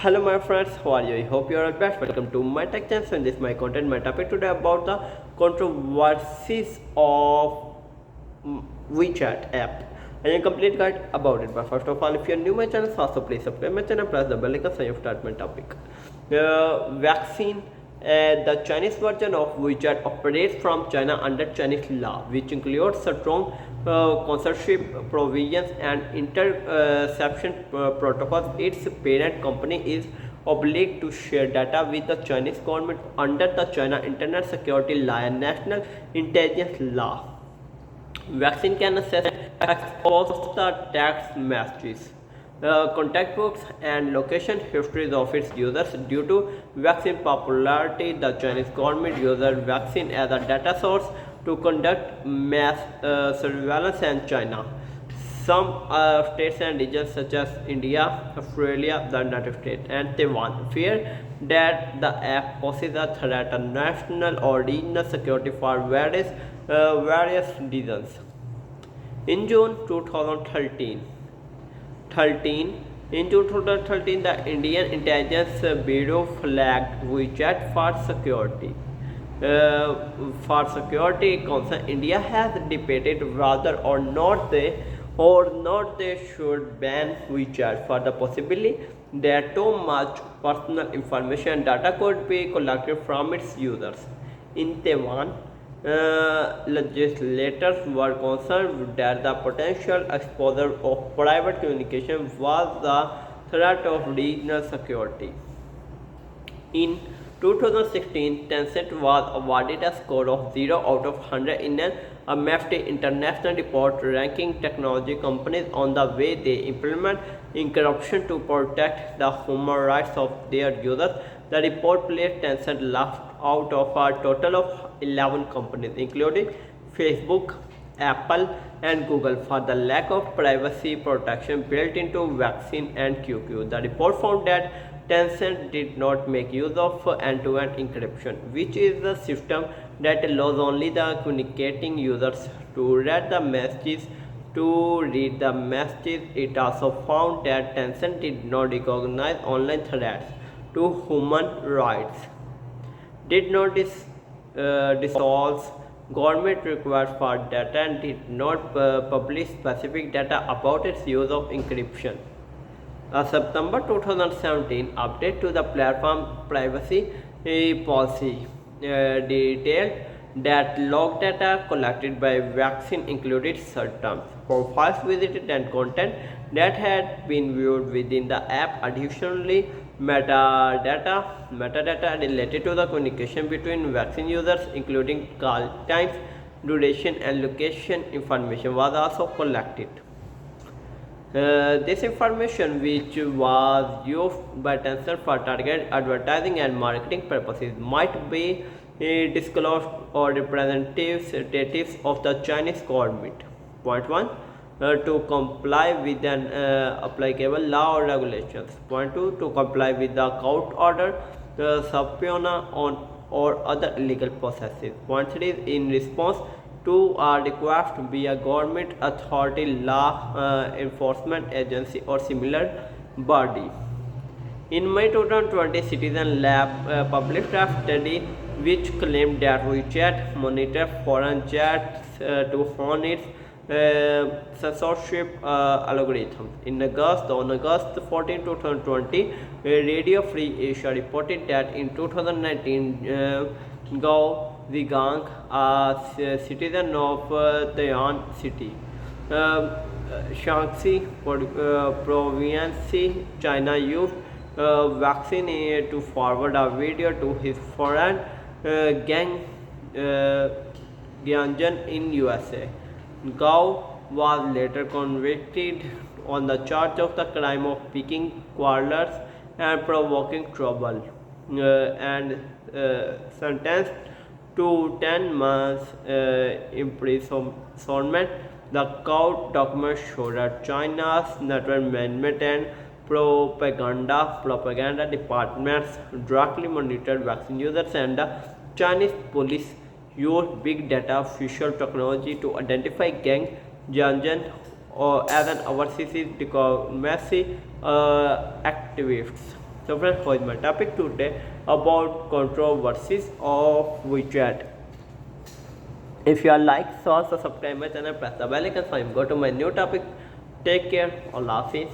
Hello my friends, how are you? I hope you are best. Welcome to my tech channel and this is my content. My topic today about the controversies of WeChat app and a complete guide about it. But first of all, if you are new to my channel, also please subscribe my channel, press the bell icon so you start my topic. Vaccine. The Chinese version of WeChat operates from China under Chinese law, which includes strong censorship provisions and interception protocols. Its parent company is obliged to share data with the Chinese government under the China Internet Security Law and National Intelligence Law. Vaccine can assess expose the text messages, contact books, and location histories of its users. Due to vaccine popularity, the Chinese government uses vaccine as a data source to conduct mass surveillance in China. Some states and regions such as India, Australia, the United States, and Taiwan fear that the app poses a threat to national or regional security for various reasons. In June 2013, in 2013, the Indian Intelligence Bureau flagged WeChat for security. For security concern, India has debated whether or not they should ban WeChat for the possibility that too much personal information data could be collected from its users. In Taiwan, legislators were concerned that the potential exposure of private communication was a threat of regional security. In 2016, Tencent was awarded a score of 0 out of 100 in an Amnesty International report ranking technology companies on the way they implement encryption to protect the human rights of their users. The report placed Tencent left out of a total of 11 companies, including Facebook, Apple, and Google, for the lack of privacy protection built into Vaccine and QQ. The report found that Tencent did not make use of end-to-end encryption, which is a system that allows only the communicating users to read the messages. It also found that Tencent did not recognize online threats to human rights, did not dissolve government requests for data, and did not publish specific data about its use of encryption. A September 2017 update to the platform privacy policy detailed that log data collected by Vaccine included search terms, profiles visited, and content that had been viewed within the app. Additionally, metadata related to the communication between vaccine users, including call times, duration, and location information, was also collected. This information, which was used by Tencent for targeted advertising and marketing purposes, might be disclosed or representatives of the Chinese government. Point 1. To comply with an applicable law or regulations. Point 2. To comply with the court order, subpoena on or other illegal processes. Point 3. In response to a request to be a government authority, law enforcement agency, or similar body. In May 2020, Citizen Lab published a study which claimed that WeChat monitored foreign chats to hone its censorship algorithm. On August 14, 2020, Radio Free Asia reported that in 2019, Gao Zigang, a citizen of Taiwan City, Shaanxi province, China, used Vaccine to forward a video to his foreign gang Gyanjan in USA. Gao was later convicted on the charge of the crime of picking quarrels and provoking trouble, and sentenced to 10 months imprisonment. The court documents show that China's network management and propaganda departments directly monitored vaccine users, and the Chinese police used big data official technology to identify Gang Jianzhen as an overseas diplomacy activist. So friends, what is my topic today about controversies of WeChat. If you are like, so subscribe my channel, press the bell icon, so go to my new topic. Take care. Allah Hafiz.